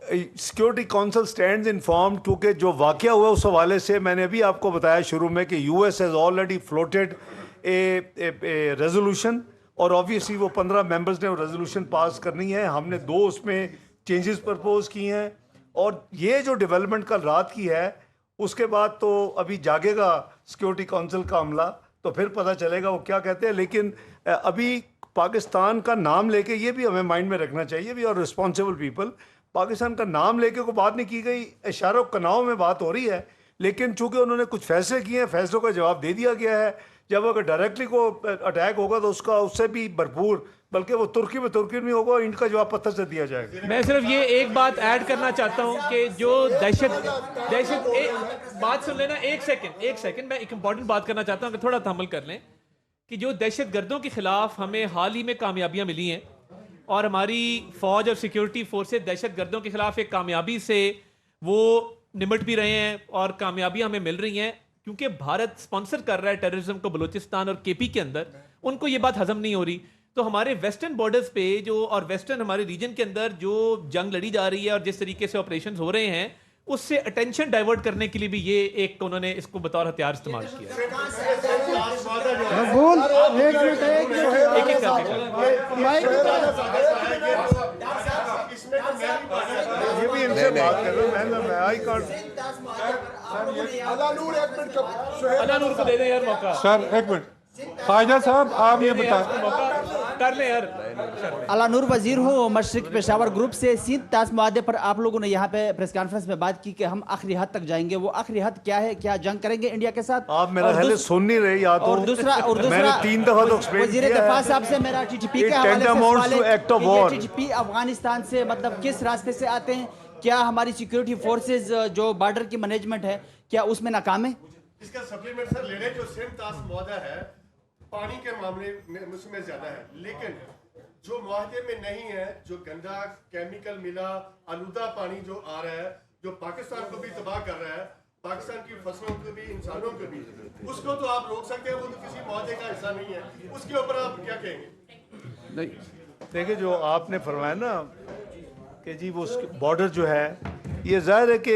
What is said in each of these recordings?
Security council stands informed, क्योंकि जो वाक़या हुआ उस हवाले से मैंने अभी आपको बताया शुरू में कि US has already floated A resolution, और ऑब्वियसली वो 15 मेंबर्स ने वो रेजोल्यूशन पास करनी है। हमने 2 उसमें चेंजेस प्रपोज किए हैं, और ये जो डेवलपमेंट कल रात की है उसके बाद तो अभी जागेगा सिक्योरिटी काउंसिल का अमला, तो फिर पता चलेगा वो क्या कहते हैं। लेकिन अभी पाकिस्तान का नाम लेके, ये भी हमें माइंड में रखना चाहिए, भी और रिस्पॉन्सिबल पीपल, पाकिस्तान का नाम लेके कोई बात नहीं की गई, इशारों कनाव में बात हो रही है। लेकिन चूंकि उन्होंने कुछ फैसले किए हैं, फैसलों का जवाब दे दिया गया है। जब अगर डायरेक्टली को अटैक होगा तो उसका उससे भी भरपूर, बल्कि वो तुर्की में होगा, इंड का जवाब पत्थर से दिया जाएगा। मैं सिर्फ ये एक बात ऐड करना चाहता हूं कि जो दहशत बात सुन लेना, एक सेकंड, मैं एक इंपॉर्टेंट बात करना चाहता हूं कि थोड़ा तहम्मुल कर लें कि जो दहशत गर्दों के खिलाफ हमें हाल ही में कामयाबियां मिली हैं, और हमारी फौज और सिक्योरिटी फोर्सेस दहशत गर्दों के खिलाफ एक कामयाबी से वो निमट भी रहे हैं, और कामयाबियां हमें मिल रही हैं क्योंकि भारत स्पॉन्सर कर रहा है टेररिज्म को बलूचिस्तान और केपी के अंदर। उनको ये बात हजम नहीं हो रही, तो हमारे वेस्टर्न बॉर्डर्स पे जो, और वेस्टर्न हमारे रीजन के अंदर जो जंग लड़ी जा रही है और जिस तरीके से ऑपरेशंस हो रहे हैं, उससे अटेंशन डाइवर्ट करने के लिए भी ये एक उन्होंने इसको बतौर हथियार इस्तेमाल किया। ये भी इनसे बात कर रहा हूं मैं आई कांट। अलानूर को दे दे यार मौका। सर एक मिनट, ख्वाजा साहब आप ये बताएं। मौका कर ले यार। अलानूर वजीर हूँ मशरिक पेशावर ग्रुप से। सिंध ताश मुआहदे पर आप लोगों ने यहाँ पे प्रेस कॉन्फ्रेंस में बात की कि हम आखिरी हद तक जाएंगे, वो आखिरी हद क्या है? क्या जंग करेंगे इंडिया के साथ? आप मेरा पहले सुन नहीं रहे या तो, और दूसरा मैंने 3 दफा तो एक्सप्लेन वजीर किया दफा है। साहब से मेरा टीटीपी के It हवाले से tantamounts सवाल to act of है war. कि टीटीपी अफगानिस्तान से मतलब किस रास्ते से आते हैं? क्या हमारी सिक्योरिटी फोर्सेज जो बॉर्डर की मैनेजमेंट है क्या उसमें नाकाम है? इसका सप्लीमेंट सर ले लें, जो सिंध ताश मुआहदा है पानी के मामले में उसमें ज्यादा है, लेकिन जो मुआहदे में नहीं है, जो गंदा केमिकल मिला आलूदा पानी जो आ रहा है, जो पाकिस्तान को भी तबाह कर रहा है, पाकिस्तान की फसलों को भी, इंसानों को भी, उसको तो आप रोक सकते हैं, वो तो किसी मुआहदे का हिस्सा नहीं है। उसके ऊपर आप क्या कहेंगे? नहीं देखिए, जो आपने फरमाया ना कि जी वो बॉर्डर जो है, ये जाहिर है कि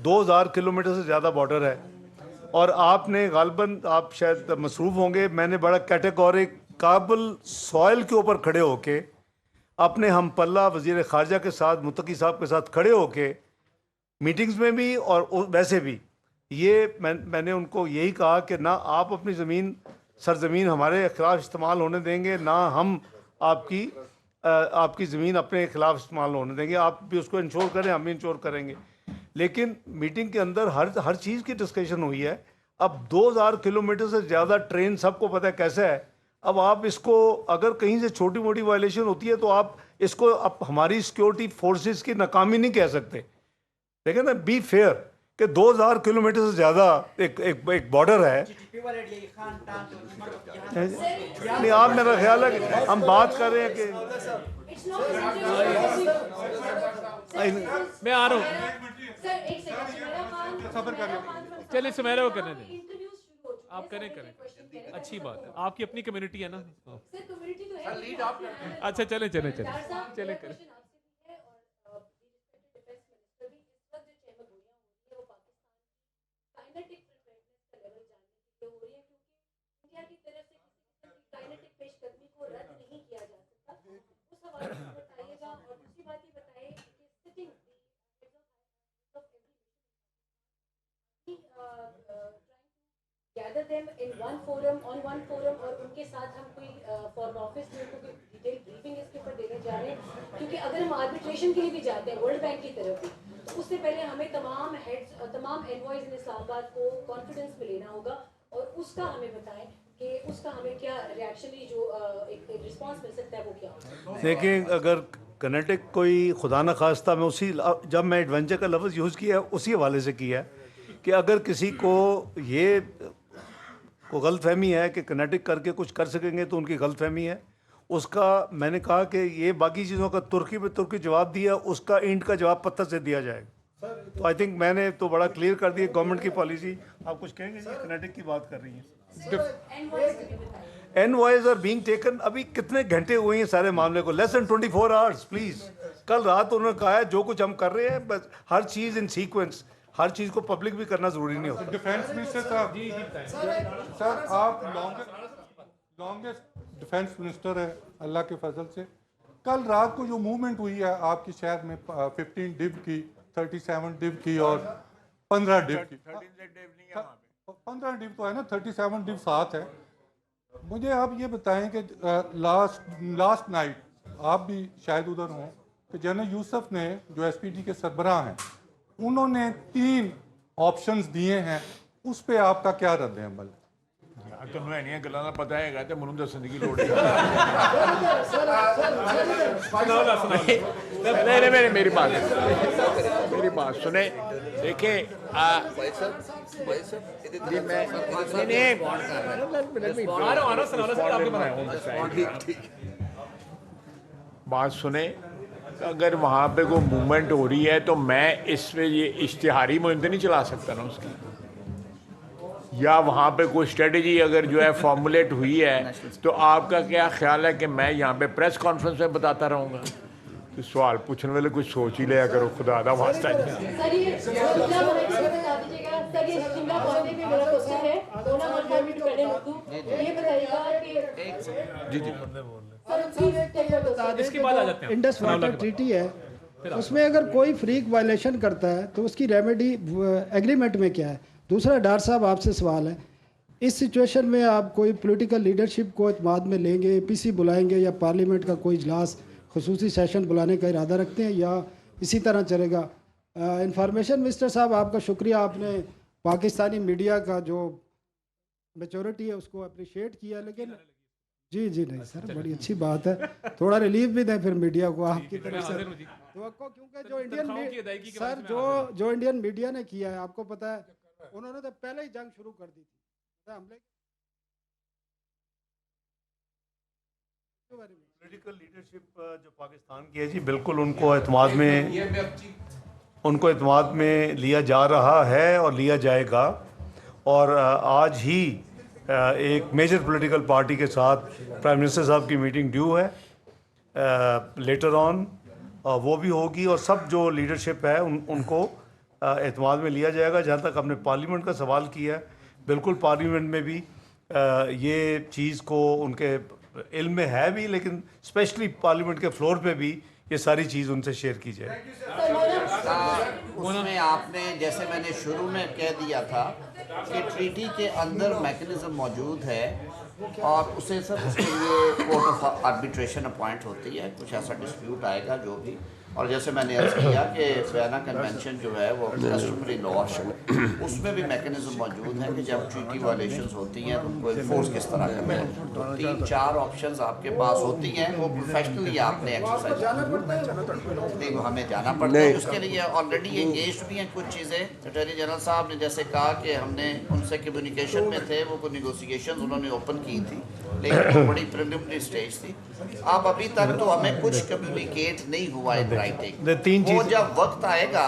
2000 किलोमीटर से ज़्यादा बॉर्डर है, और आपने गालबन आप शायद मसरूफ़ होंगे, मैंने बड़ा कैटेगोरिक काबुल सॉइल के ऊपर खड़े होके अपने हम पल्ला वज़ीर ख़ारजा के साथ, मुत्तकी साहब के साथ खड़े होके मीटिंग्स में भी और वैसे भी ये मैंने उनको यही कहा कि ना आप अपनी ज़मीन सरजमीन हमारे ख़िलाफ़ इस्तेमाल होने देंगे, ना हम आपकी ज़मीन अपने ख़िलाफ़ इस्तेमाल होने देंगे। आप भी उसको इंश्योर करें, हम भी इंश्योर करेंगे। लेकिन मीटिंग के अंदर हर चीज़ की डिस्कशन हुई है। अब 2000 किलोमीटर से ज़्यादा ट्रेन, सबको पता है कैसा है। अब आप इसको अगर कहीं से छोटी मोटी वायलेशन होती है तो आप इसको अब हमारी सिक्योरिटी फोर्सेस की नाकामी नहीं कह सकते। देखिए ना, बी फेयर कि 2000 किलोमीटर से ज़्यादा एक बॉर्डर है। नहीं, आप, मेरा ख्याल है कि हम बात कर रहे हैं कि मैं आ रहा हूँ। चलिए सुमेरा को करने दें, आप करें। अच्छी बात है, आपकी अपनी कम्युनिटी है ना। अच्छा चले करें। gather them in one forum, on one forum, और उनके साथ हम कोई फॉरेन ऑफिस में कोई डिटेल ब्रीफिंग इसके ऊपर देने जा रहे हैं, क्योंकि अगर हम आर्बिट्रेशन के लिए भी जाते हैं वर्ल्ड बैंक की तरफ भी, तो उससे पहले हमें तमाम हेड्स और तमाम एनवॉइज इन इस्लामाबाद को कॉन्फिडेंस में लेना होगा, और उसका हमें बताएं कि उसका हमें क्या रिएक्शनली जो एक रिस्पांस मिल सकता है वो क्या होगा। देखिए, अगर कनेटिक कोई खुदा न खास्ता, मैं उसी, जब मैं एडवेंचर का लफ्ज़ यूज़ किया उसी हवाले से किया कि अगर किसी को ये को गलतफहमी है कि कनेटिक करके कुछ कर सकेंगे तो उनकी गलतफहमी है। उसका मैंने कहा कि ये बाकी चीज़ों का तुर्की पे तुर्की जवाब दिया, उसका इंड का जवाब पत्थर से दिया जाएगा। तो आई थिंक मैंने तो बड़ा क्लियर कर दिया गवर्नमेंट की पॉलिसी। आप कुछ कहेंगे जी, कनेटिक की बात कर रही हैं। Envoys are being taken. अभी कितने घंटे हुए हैं सारे मामले को? Less than 24 hours please. कल रात उन्होंने कहा है जो कुछ हम कर रहे हैं बस हर चीज इन सीक्वेंस, हर चीज को पब्लिक भी करना जरूरी नहीं होता। डिफेंस मिनिस्टर साहब, सर आप लॉन्गेस्ट डिफेंस मिनिस्टर है अल्लाह के फजल से। कल रात को जो मूवमेंट हुई है आपके शहर में 15 डिव की, 37 डिव की और 15 डिव की। 15 डिव तो है ना, 37 डिव साथ है। मुझे आप ये बताएं कि लास्ट नाइट आप भी शायद उधर हों कि जनरल यूसुफ ने जो एसपीडी के सरबराह हैं उन्होंने 3 ऑप्शंस दिए हैं, उस पे आपका क्या रद्द अमल? ਤੁਹਾਨੂੰ ਇਹਨੀਆਂ ਗੱਲਾਂ ਦਾ ਪਤਾ ਹੈਗਾ ਤੇ ਮੈਨੂੰ ਦੱਸਣ ਦੀ ਕੀ ਲੋੜ ਹੈ? नहीं मेरी बात सुने। देखिए बात सुने, अगर वहाँ पे कोई मूवमेंट हो रही है तो मैं इसमें ये इश्तिहारी मुहिम तो नहीं चला सकता ना उसकी, या वहाँ पे कोई स्ट्रेटजी अगर जो है फॉर्मुलेट हुई है तो आपका क्या ख्याल है कि मैं यहाँ पे प्रेस कॉन्फ्रेंस में बताता रहूँगा? तो सवाल पूछने वाले कुछ सोच ही लिया करो, खुदा दा वास्ता। सर ये शिमला बता दीजिएगा। सर ये शिमला पहुंचने पे मेरा क्वेश्चन है, दोनों मरतबा भी करने मुद्दू ये बताइएगा कि जी सर इसके बाद आ जाते हैं। इंडस वाटर ट्रीटी है, उसमें अगर कोई फ्रीक वायलेशन करता है तो उसकी रेमेडी एग्रीमेंट में क्या है? दूसरा डॉक्टर साहब आपसे सवाल है, इस सिचुएशन में आप कोई पॉलिटिकल लीडरशिप को एतमाद में लेंगे, पीसी बुलाएंगे या पार्लियामेंट का कोई इजलास खुसूसी सेशन बुलाने का इरादा रखते हैं या इसी तरह चलेगा? इंफॉर्मेशन मिनिस्टर साहब आपका शुक्रिया, आपने पाकिस्तानी मीडिया का जो मेचोरिटी है उसको अप्रिशिएट किया, लेकिन जी नहीं सर बड़ी अच्छी बात है, थोड़ा रिलीफ भी दें फिर मीडिया को आपकी तरफ से तो, क्योंकि जो इंडियन सर जो इंडियन मीडिया ने किया है आपको पता है, उन्होंने तो पहले ही जंग शुरू कर दी थी हमले। पॉलिटिकल लीडरशिप जो पाकिस्तान की है जी, बिल्कुल उनको एतमाद में लिया जा रहा है और लिया जाएगा। और आज ही एक मेजर पॉलिटिकल पार्टी के साथ प्राइम मिनिस्टर साहब की मीटिंग ड्यू है लेटर ऑन, वो भी होगी और सब जो लीडरशिप है उनको एतमाद में लिया जाएगा। जहाँ तक आपने पार्लियामेंट का सवाल किया है, बिल्कुल पार्लियामेंट में भी ये चीज़ को उनके इल्म में है भी, लेकिन स्पेशली पार्लियामेंट के फ्लोर पे भी ये सारी चीज़ उनसे शेयर की जाए। उसमें आपने जैसे मैंने शुरू में कह दिया था कि ट्रीटी के अंदर मैकेनिज्म मौजूद है और उसे सब उसके लिए कोर्ट ऑफ आर्बिट्रेशन अपॉइंट होती है, कुछ ऐसा डिस्प्यूट आएगा जो भी। और जैसे मैंने अर्ज किया कि वियना कन्वेंशन जो है वो कस्टमरी लॉ उसमें भी मैकेनिज्म मौजूद है कि जब ट्रीटी वायलेशंस होती हैं तो उनको इन्फोर्स किस तरह करना है। तो 3-4 ऑप्शंस आपके पास होती हैं, वो प्रोफेशनली आपने एक्सरसाइज नहीं, वो हमें जाना पड़ता है उसके लिए। ऑलरेडी एंगेज भी हैं कुछ चीज़ें। अटॉर्नी जनरल साहब ने जैसे कहा कि हमने उनसे कम्युनिकेशन में थे, वो कोई निगोसिएशन उन्होंने ओपन की थी, लेकिन वो बड़ी प्रिलिमिनरी स्टेज थी। अब अभी तक तो हमें कुछ कम्युनिकेट नहीं हुआ इन राइटिंग, वो जब वक्त आएगा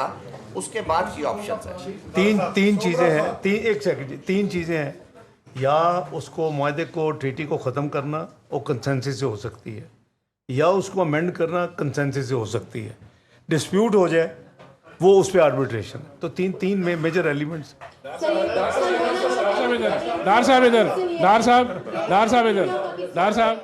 उसके बाद की ऑप्शंस है। तीन चीज़ें हैं, एक सेकंड, 3 चीज़ें हैं। या उसको मुआहदे को ट्रीटी को ख़त्म करना वो कंसेंसस से हो सकती है, या उसको अमेंड करना कंसेंसस से हो सकती है। डिस्प्यूट हो जाए वो उस पर आर्बिट्रेशन। तो तीन मेजर एलिमेंट्स। डार साहब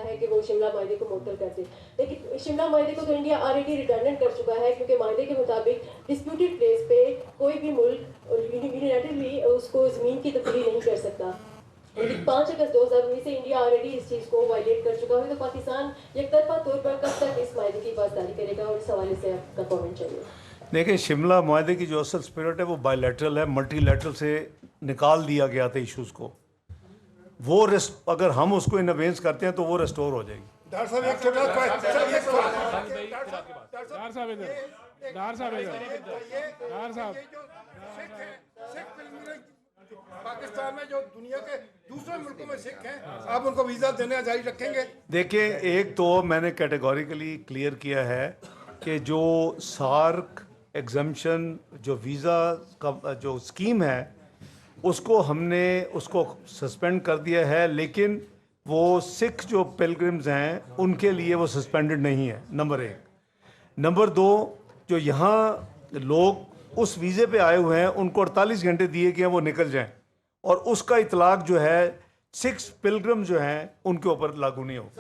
है कि वो शिमला मायदे को मुअत्तल कर दे, लेकिन शिमला मायदे को तो इंडिया ऑलरेडी रिटर्न कर चुका है, क्योंकि मायदे के मुताबिक डिस्प्यूटेड प्लेस पे कोई भी मुल्क यूनिलैटरली उसको ज़मीन की तब्दीली नहीं कर सकता। लेकिन 5 अगस्त 2019 से इंडिया ऑलरेडी इस चीज़ को वायलेट कर चुका है, तो पाकिस्तान एकतरफा तौर पर कब तक इस मायदे की पासदारी करेगा? और इस हवाले से आपका कमेंट चाहिए। देखिए, शिमला मायदे की जो असल स्पिरिट है वो बायलैटरल है, मल्टीलैटरल से निकाल दिया गया था इश्यूज़ को। वो अगर हम उसको इनवेंस करते हैं तो वो रेस्टोर हो जाएगी। पाकिस्तान में जो दुनिया के दूसरे मुल्कों में सिख हैं, आप उनको वीज़ा देना जारी रखेंगे? देखिए, एक तो मैंने कैटेगोरिकली क्लियर किया है कि जो सार्क एग्जम्पशन जो वीज़ा का जो स्कीम है उसको हमने उसको सस्पेंड कर दिया है, लेकिन वो सिख जो पिलग्रिम्स हैं उनके लिए वो सस्पेंडेड नहीं है, नंबर 1। नंबर 2, जो यहाँ लोग उस वीज़े पे आए हुए हैं उनको 48 घंटे दिए कि वो निकल जाएं, और उसका इतलाक जो है 6 पिलग्रिम जो हैं उनके ऊपर लागू नहीं होगा।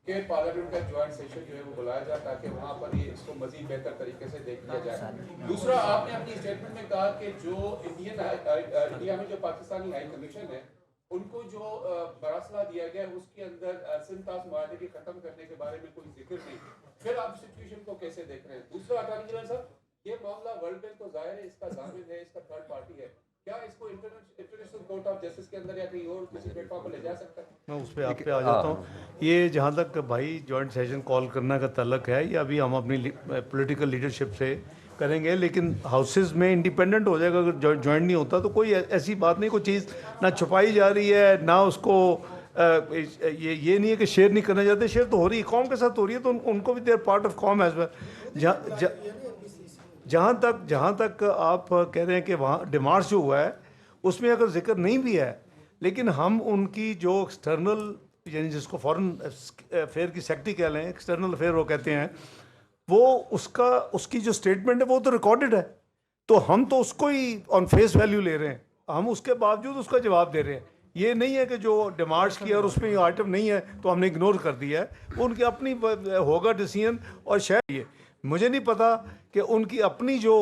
कि पार्लियामेंट का ज्वाइंट सेशन जो है वो बुलाया जाए ताकि वहाँ पर ये इसको मजीद बेहतर तरीके से देख लिया जाए। दूसरा, आपने अपनी स्टेटमेंट में कहा कि जो इंडिया में जो पाकिस्तानी हाई कमीशन है उनको जो मरासला दिया गया है उसके अंदर सिंतास मुआहदे के खत्म करने के बारे में कोई जिक्र नहीं, फिर आप सिचुएशन को कैसे देख रहे हैं? दूसरा, अटॉर्नी जनरल साहब, ये मामला वर्ल्ड बैंक तो जाहिर है इसका जामिन है, इसका थर्ड पार्टी है, क्या इसको इंटरनेशनल कोर्ट ऑफ जस्टिस के अंदर या कहीं और किसी प्लेटफॉर्म पर ले जा सकता है? मैं उस पर आप पे आ जाता हूँ। ये जहाँ तक भाई जॉइंट सेशन कॉल करने का तल्लक है, ये अभी हम अपनी पॉलिटिकल लीडरशिप से करेंगे, लेकिन हाउसेस में इंडिपेंडेंट हो जाएगा। अगर जॉइंट नहीं होता तो कोई ऐसी बात नहीं, कोई चीज़ ना छुपाई जा रही है ना उसको ये नहीं है कि शेयर नहीं करना चाहते, शेयर तो हो रही है, कौम के साथ हो रही है, तो उनको भी they're part of com as well. जहाँ तक आप कह रहे हैं कि वहाँ डिमार्च जो हुआ है उसमें अगर जिक्र नहीं भी है, लेकिन हम उनकी जो एक्सटर्नल यानी जिसको फॉरेन अफेयर की सेक्रेटरी कह लें, एक्सटर्नल अफेयर वो कहते हैं, वो उसकी जो स्टेटमेंट है वो तो रिकॉर्डेड है, तो हम तो उसको ही ऑन फेस वैल्यू ले रहे हैं, हम उसके बावजूद उसका जवाब दे रहे हैं। ये नहीं है कि जो डिमार्च किया और उसमें आइटम नहीं है तो हमने इग्नोर कर दिया है, वो उनकी अपनी होगा डिसीजन। और शायद ये मुझे नहीं पता कि उनकी अपनी जो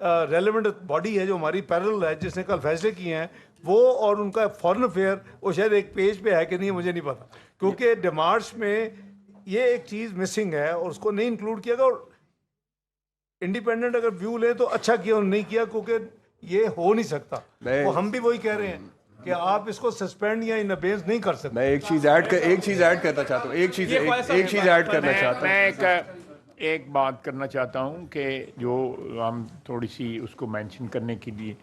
रेलेवेंट बॉडी है जो हमारी पैरेलल है जिसने कल फैसले किए हैं वो, और उनका फॉरेन अफेयर वो शायद एक पेज पे है कि नहीं मुझे नहीं पता, क्योंकि डिमार्च में ये एक चीज़ मिसिंग है और उसको नहीं इंक्लूड किया गया। और इंडिपेंडेंट अगर व्यू लें तो अच्छा किया और नहीं किया, क्योंकि ये हो नहीं सकता। तो हम भी वही कह रहे हैं कि आप इसको सस्पेंड या इन अबेंस नहीं कर सकते। मैं एक चीज़ ऐड करना चाहता हूँ, एक चीज़ ऐड करना चाहता हूँ। मैं एक बात करना चाहता हूँ कि जो हम थोड़ी सी उसको मेंशन करने के लिए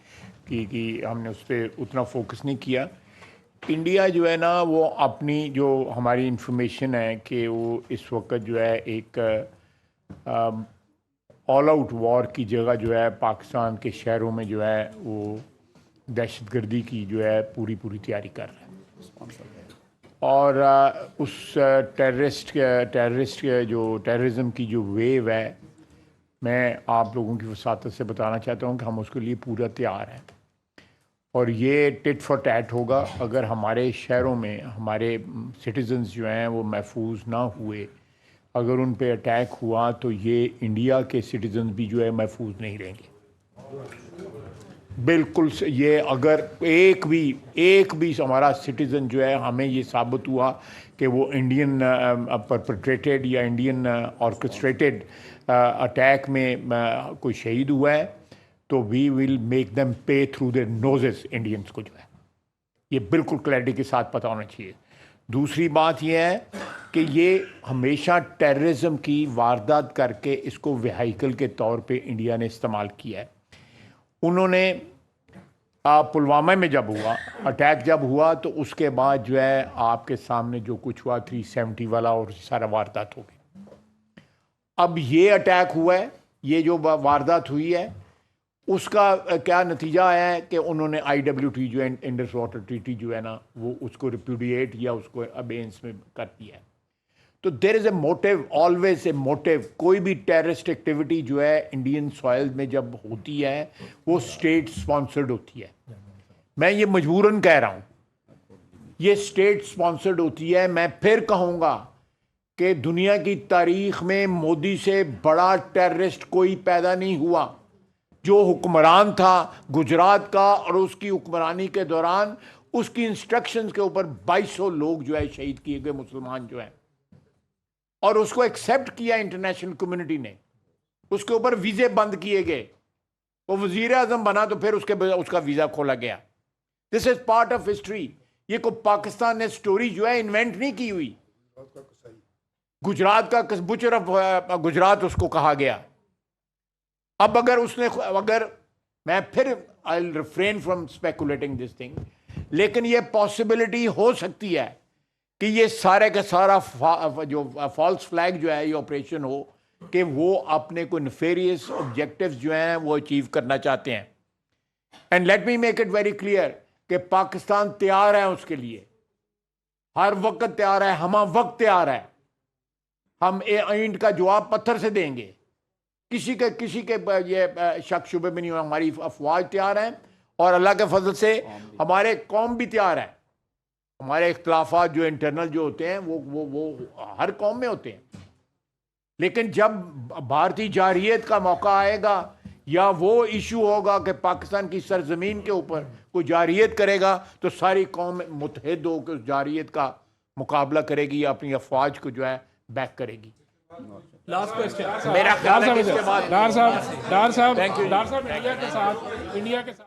कि हमने उस पर उतना फोकस नहीं किया। इंडिया जो है ना वो अपनी जो हमारी इंफॉर्मेशन है कि वो इस वक्त जो है एक ऑल आउट वॉर की जगह जो है पाकिस्तान के शहरों में जो है वो दहशतगर्दी की जो है पूरी तैयारी कर रहा है। और उस टेररिस्ट के जो टेररिज्म की जो वेव है, मैं आप लोगों की वसातत से बताना चाहता हूँ कि हम उसके लिए पूरा तैयार हैं। और ये टिट फॉर टैट होगा अगर हमारे शहरों में हमारे सिटीजन्स जो हैं वो महफूज ना हुए, अगर उन पे अटैक हुआ तो ये इंडिया के सिटीजन्स भी जो है महफूज नहीं रहेंगे। बिल्कुल ये अगर एक भी हमारा सिटीज़न जो है हमें ये साबित हुआ कि वो इंडियन परपेट्रेटेड या इंडियन ऑर्केस्ट्रेटेड अटैक में कोई शहीद हुआ है तो वी विल मेक देम पे थ्रू देयर नोजेस। इंडियंस को जो है ये बिल्कुल क्लैरिटी के साथ पता होना चाहिए। दूसरी बात यह है कि ये हमेशा टेररिज्म की वारदात करके इसको व्हीकल के तौर पे इंडिया ने इस्तेमाल किया है। उन्होंने पुलवामा में जब हुआ अटैक जब हुआ तो उसके बाद जो है आपके सामने जो कुछ हुआ 370 वाला और सारा वारदात हो गई। अब ये अटैक हुआ है, ये जो वारदात हुई है उसका क्या नतीजा आया है कि उन्होंने IWT जो है इंडस वाटर ट्रीटी जो है ना वो उसको रिप्यूडिएट या उसको अबेंस में कर दिया है। तो there is a motive, always a motive. कोई भी टेररिस्ट एक्टिविटी जो है इंडियन सॉइल में जब होती है वो स्टेट स्पॉन्सर्ड होती है। मैं ये मजबूरन कह रहा हूँ, ये स्टेट स्पॉन्सर्ड होती है। मैं फिर कहूँगा कि दुनिया की तारीख में मोदी से बड़ा टेररिस्ट कोई पैदा नहीं हुआ। जो हुक्मरान था गुजरात का और उसकी हुक्मरानी के दौरान उसकी इंस्ट्रक्शंस के ऊपर 2200 लोग जो है शहीद किए गए मुसलमान जो हैं, और उसको एक्सेप्ट किया इंटरनेशनल कम्युनिटी ने, उसके ऊपर वीज़े बंद किए गए। वो वज़ीर आज़म बना तो फिर उसका वीज़ा खोला गया। This is part of history. ये को पाकिस्तान ने स्टोरी जो है इन्वेंट नहीं की हुई। गुजरात का बुचर ऑफ गुजरात उसको कहा गया। अब अगर मैं फिर I will refrain from speculating this thing, लेकिन ये पॉसिबिलिटी हो सकती है कि ये सारे का सारा जो फॉल्स फ्लैग जो है ये ऑपरेशन हो कि वो अपने को नेफेरियस ऑब्जेक्टिव्स जो हैं वो अचीव करना चाहते हैं। And let me make it very clear कि पाकिस्तान तैयार है उसके लिए, हर वक्त तैयार है, हम वक्त तैयार है। हम ईंट का जवाब पत्थर से देंगे, किसी के ये शक शुबे में नहीं हो। हमारी अफवाज तैयार है और अल्लाह के फजल से हमारे कौम भी तैयार है। हमारे इख्तलाफात जो इंटरनल जो होते हैं वो हर कौम में होते हैं, लेकिन जब भारतीय जारहियत का मौका आएगा या वो इशू होगा कि पाकिस्तान की सरजमीन के ऊपर कोई जारहियत करेगा तो सारी कौम मुतहद होकर उस जारहियत का मुकाबला करेगी या अपनी अफवाज को जो है बैक करेगी। लास्ट क्वेश्चन मेरा ख्याल है कि इसके बाद डार साहब इंडिया के साथ